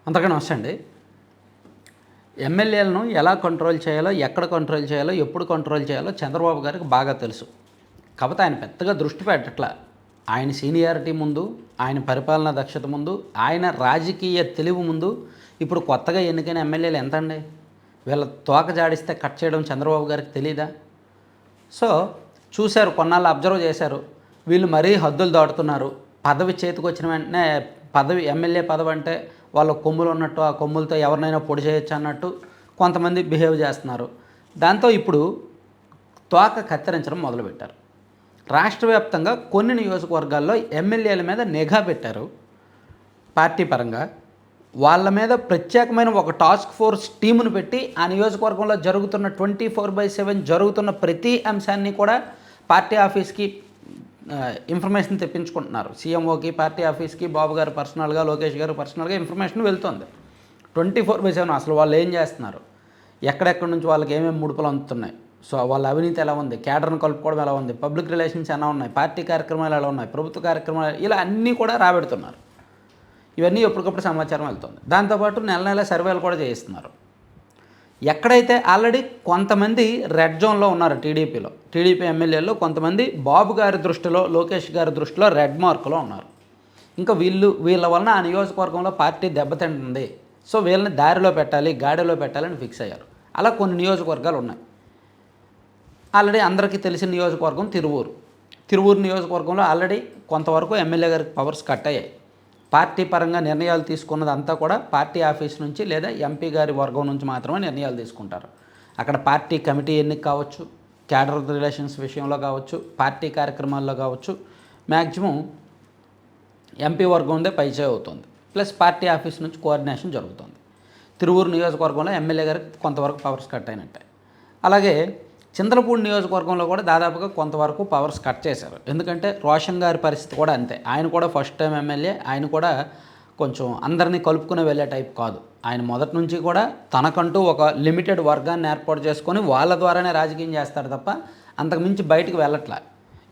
అంతగా నమస్తే అండి. ఎమ్మెల్యేలను ఎలా కంట్రోల్ చేయాలో, ఎక్కడ కంట్రోల్ చేయాలో, ఎప్పుడు కంట్రోల్ చేయాలో చంద్రబాబు గారికి బాగా తెలుసు. కాకపోతే ఆయన పెద్దగా దృష్టి పెట్టట్ల. ఆయన సీనియారిటీ ముందు, ఆయన పరిపాలనా దక్షత ముందు, ఆయన రాజకీయ తెలివి ముందు ఇప్పుడు కొత్తగా ఎన్నికైన ఎమ్మెల్యేలు ఎంతండి? వీళ్ళ తోక జాడిస్తే కట్ చేయడం చంద్రబాబు గారికి తెలీదా? సో, చూశారు, కొన్నాళ్ళు అబ్జర్వ్ చేశారు. వీళ్ళు మరీ హద్దులు దాటుతున్నారు. పదవి చేతికొచ్చిన వెంటనే ఎమ్మెల్యే పదవి అంటే వాళ్ళ కొమ్ములు ఉన్నట్టు, ఆ కొమ్ములతో ఎవరినైనా పొడి చేయొచ్చు అన్నట్టు కొంతమంది బిహేవ్ చేస్తున్నారు. దాంతో ఇప్పుడు తోక కత్తిరించడం మొదలుపెట్టారు. రాష్ట్ర వ్యాప్తంగా కొన్ని నియోజకవర్గాల్లో ఎమ్మెల్యేల మీద నిఘా పెట్టారు. పార్టీ పరంగా వాళ్ళ మీద ప్రత్యేకమైన ఒక టాస్క్ ఫోర్స్ టీమును పెట్టి ఆ నియోజకవర్గంలో జరుగుతున్న 24/7 జరుగుతున్న ప్రతి అంశాన్ని కూడా పార్టీ ఆఫీస్కి ఇన్ఫర్మేషన్ తెప్పించుకుంటున్నారు. సీఎంఓకి, పార్టీ ఆఫీస్కి, బాబు గారు పర్సనల్గా, లోకేష్ గారు పర్సనల్గా ఇన్ఫర్మేషన్ వెళ్తుంది. 24/7 అసలు వాళ్ళు ఏం చేస్తున్నారు, ఎక్కడెక్కడి నుంచి వాళ్ళకి ఏమేమి ముడుపులు అందుతున్నాయి, సో వాళ్ళ అవినీతి ఎలా ఉంది, క్యాడర్ను కలుపుకోవడం ఎలా ఉంది, పబ్లిక్ రిలేషన్స్ ఎలా ఉన్నాయి, పార్టీ కార్యక్రమాలు ఎలా ఉన్నాయి, ప్రభుత్వ కార్యక్రమాలు, ఇలా అన్నీ కూడా రాబెడుతున్నారు. ఇవన్నీ ఎప్పటికప్పుడు సమాచారం వెళ్తుంది. దాంతోపాటు నెల నెల సర్వేలు కూడా చేయిస్తున్నారు. ఎక్కడైతే ఆల్రెడీ కొంతమంది రెడ్ జోన్లో ఉన్నారు టీడీపీ ఎమ్మెల్యేల్లో కొంతమంది బాబు గారి దృష్టిలో, లోకేష్ గారి దృష్టిలో రెడ్ మార్కులో ఉన్నారు. ఇంకా వీళ్ళ వలన ఆ నియోజకవర్గంలో పార్టీ దెబ్బతింటుంది, సో వీళ్ళని దారిలో పెట్టాలి, గాడిలో పెట్టాలని ఫిక్స్ అయ్యారు. అలా కొన్ని నియోజకవర్గాలు ఉన్నాయి. ఆల్రెడీ అందరికీ తెలిసిన నియోజకవర్గం తిరువూరు నియోజకవర్గంలో ఆల్రెడీ కొంతవరకు ఎమ్మెల్యే గారికి పవర్స్ కట్ అయ్యాయి. పార్టీ పరంగా నిర్ణయాలు తీసుకున్నదంతా కూడా పార్టీ ఆఫీస్ నుంచి లేదా ఎంపీ గారి వర్గం నుంచి మాత్రమే నిర్ణయాలు తీసుకుంటారు. అక్కడ పార్టీ కమిటీ ఎన్నిక కావచ్చు, క్యాడర్ రిలేషన్స్ విషయంలో కావచ్చు, పార్టీ కార్యక్రమాల్లో కావచ్చు, మ్యాక్సిమం ఎంపీ వర్గం ఉందే పైచే అవుతుంది. ప్లస్ పార్టీ ఆఫీస్ నుంచి కోఆర్డినేషన్ జరుగుతుంది. తిరువూరు నియోజకవర్గంలో ఎమ్మెల్యే గారికి కొంతవరకు పవర్స్ కట్ అయినట్టే. అలాగే చింతలపూడి నియోజకవర్గంలో కూడా దాదాపుగా కొంతవరకు పవర్స్ కట్ చేశారు. ఎందుకంటే రోషన్ గారి పరిస్థితి కూడా అంతే. ఆయన కూడా ఫస్ట్ టైం ఎమ్మెల్యే. ఆయన కూడా కొంచెం అందరినీ కలుపుకుని వెళ్ళే టైప్ కాదు. ఆయన మొదటి నుంచి కూడా తనకంటూ ఒక లిమిటెడ్ వర్గాన్ని ఏర్పాటు చేసుకొని వాళ్ళ ద్వారానే రాజకీయం చేస్తాడు తప్ప అంతకుమించి బయటకు వెళ్ళట్లా.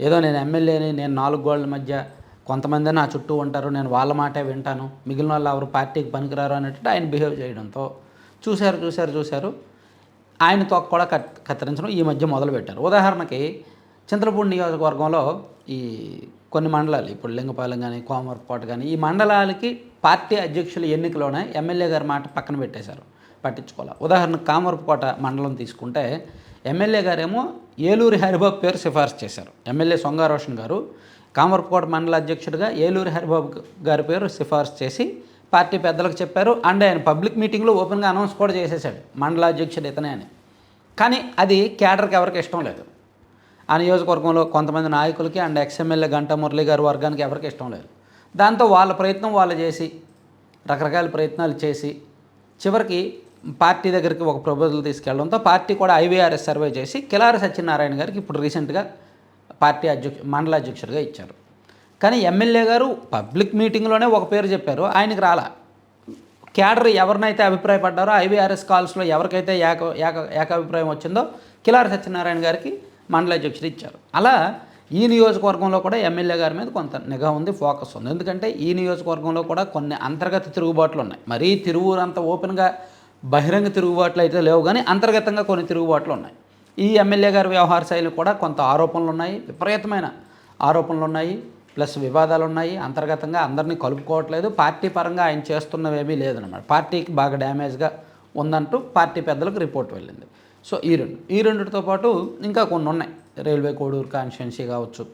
ఏదో నేను ఎమ్మెల్యేని, నేను 4 గోళ్ల మధ్య కొంతమంది నా చుట్టూ ఉంటారు, నేను వాళ్ళ మాటే వింటాను, మిగిలిన వాళ్ళు ఎవరు పార్టీకి పనికిరారు అనేటట్టు ఆయన బిహేవ్ చేయడంతో చూశారు ఆయన తోక కూడా కత్తిరించడం ఈ మధ్య మొదలుపెట్టారు. ఉదాహరణకి చింతలపూడి నియోజకవర్గంలో ఈ కొన్ని మండలాలు, ఇప్పుడు లింగపాలెం కానీ, కోమరపాటు కానీ, ఈ మండలాలకి పార్టీ అధ్యక్షుల ఎన్నికలోనే ఎమ్మెల్యే గారి మాట పక్కన పెట్టేశారు, పట్టించుకోవాలి. ఉదాహరణకు కామరపుకోట మండలం తీసుకుంటే ఎమ్మెల్యే గారేమో ఏలూరి హరిబాబు పేరు సిఫార్సు చేశారు. ఎమ్మెల్యే సొంగా రోషన్ గారు కామరపుకోట మండల అధ్యక్షుడిగా ఏలూరి హరిబాబు గారి పేరు సిఫార్సు చేసి పార్టీ పెద్దలకు చెప్పారు. అండ్ ఆయన పబ్లిక్ మీటింగ్లో ఓపెన్గా అనౌన్స్ కూడా చేసేసాడు, మండల అధ్యక్షుడు ఇతనే అని. కానీ అది క్యాడర్కి ఎవరికి ఇష్టం లేదు. ఆ నియోజకవర్గంలో కొంతమంది నాయకులకి అండ్ ఎక్స్ఎమ్మెల్యే గంటా మురళి గారి వర్గానికి ఎవరికి ఇష్టం లేదు. దాంతో వాళ్ళ ప్రయత్నం వాళ్ళు చేసి, రకరకాల ప్రయత్నాలు చేసి, చివరికి పార్టీ దగ్గరికి ఒక ప్రపోజల్ తీసుకెళ్లడంతో పార్టీ కూడా ఐవీఆర్ఎస్ సర్వే చేసి కిలారి సత్యనారాయణ గారికి ఇప్పుడు రీసెంట్గా పార్టీ మండల అధ్యక్షుడిగా ఇచ్చారు. కానీ ఎమ్మెల్యే గారు పబ్లిక్ మీటింగ్లోనే ఒక పేరు చెప్పారు, ఆయనకి రాలా. క్యాడర్ ఎవరినైతే అభిప్రాయపడ్డారో, ఐవీఆర్ఎస్ కాల్స్లో ఎవరికైతే ఏకాభిప్రాయం వచ్చిందో కిలారి సత్యనారాయణ గారికి మండల అధ్యక్షుడు ఇచ్చారు. అలా ఈ నియోజకవర్గంలో కూడా ఎమ్మెల్యే గారి మీద కొంత నిఘా ఉంది, ఫోకస్ ఉంది. ఎందుకంటే ఈ నియోజకవర్గంలో కూడా కొన్ని అంతర్గత తిరుగుబాట్లు ఉన్నాయి. మరీ తిరువూరు అంత ఓపెన్గా బహిరంగ తిరుగుబాట్లు అయితే లేవు, కానీ అంతర్గతంగా కొన్ని తిరుగుబాట్లు ఉన్నాయి. ఈ ఎమ్మెల్యే గారి వ్యవహార శైలి కూడా కొంత ఆరోపణలు ఉన్నాయి, విపరీతమైన ఆరోపణలు ఉన్నాయి, ప్లస్ వివాదాలు ఉన్నాయి. అంతర్గతంగా అందరినీ కలుపుకోవట్లేదు. పార్టీ పరంగా ఆయన చేస్తున్నవేమీ లేదన్నమాట. పార్టీకి బాగా డ్యామేజ్గా ఉందంటూ పార్టీ పెద్దలకు రిపోర్ట్ వెళ్ళింది. సో ఈ రెండుతో పాటు ఇంకా కొన్ని ఉన్నాయి. రైల్వే కోడూరు కాన్స్టిట్యున్సీ కావచ్చు,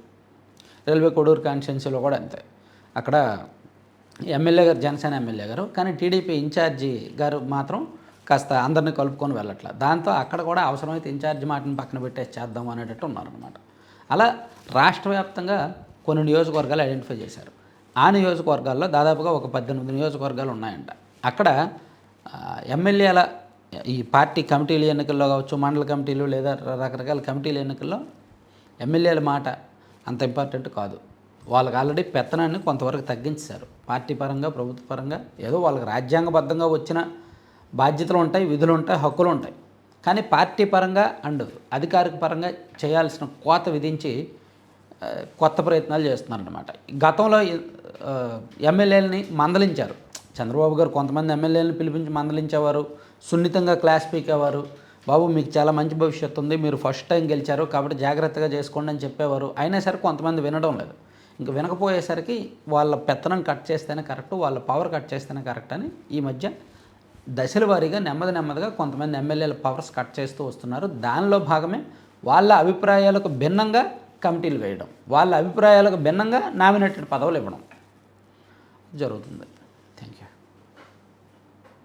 రైల్వే కోడూరు కాన్స్టిట్యున్సీలో కూడా అంతే. అక్కడ ఎమ్మెల్యే గారు జనసేన ఎమ్మెల్యే గారు, కానీ టీడీపీ ఇన్ఛార్జి గారు మాత్రం కాస్త అందరినీ కలుపుకొని వెళ్ళట్ల. దాంతో అక్కడ కూడా అవసరమైతే ఇన్ఛార్జి మాటని పక్కన పెట్టేసి చేద్దాం అనేటట్టు ఉన్నారనమాట. అలా రాష్ట్ర వ్యాప్తంగా కొన్ని నియోజకవర్గాలు ఐడెంటిఫై చేశారు. ఆ నియోజకవర్గాల్లో దాదాపుగా ఒక 18 నియోజకవర్గాలు ఉన్నాయంట. అక్కడ ఎమ్మెల్యేల ఈ పార్టీ కమిటీల ఎన్నికల్లో కావచ్చు, మండల కమిటీలు లేదా రకరకాల కమిటీల ఎన్నికల్లో ఎమ్మెల్యేల మాట అంత ఇంపార్టెంట్ కాదు. వాళ్ళకి ఆల్రెడీ పెత్తనాన్ని కొంతవరకు తగ్గించారు. పార్టీ పరంగా, ప్రభుత్వ పరంగా ఏదో వాళ్ళకి రాజ్యాంగబద్ధంగా వచ్చిన బాధ్యతలు ఉంటాయి, విధులు ఉంటాయి, హక్కులు ఉంటాయి. కానీ పార్టీ పరంగా అండ్ అధికారిక పరంగా చేయాల్సిన కోత విధించి కొత్త ప్రయత్నాలు చేస్తున్నారన్నమాట. గతంలో ఎమ్మెల్యేలని మందలించారు, చంద్రబాబు గారు కొంతమంది ఎమ్మెల్యేలను పిలిపించి మందలించేవారు, సున్నితంగా క్లాస్ పీకేవారు. బాబు మీకు చాలా మంచి భవిష్యత్తు ఉంది, మీరు ఫస్ట్ టైం గెలిచారు కాబట్టి జాగ్రత్తగా చేసుకోండి అని చెప్పేవారు. అయినా సరే కొంతమంది వినడం లేదు. ఇంక వినకపోయేసరికి వాళ్ళ పెత్తనం కట్ చేస్తేనే కరెక్ట్, వాళ్ళ పవర్ కట్ చేస్తేనే కరెక్ట్ అని ఈ మధ్య దశల వారీగా నెమ్మదిగా కొంతమంది ఎమ్మెల్యేల పవర్స్ కట్ చేస్తూ వస్తున్నారు. దానిలో భాగమే వాళ్ళ అభిప్రాయాలకు భిన్నంగా కమిటీలు వేయడం, వాళ్ళ అభిప్రాయాలకు భిన్నంగా నామినేటెడ్ పదవులు ఇవ్వడం జరుగుతుంది. Thank you.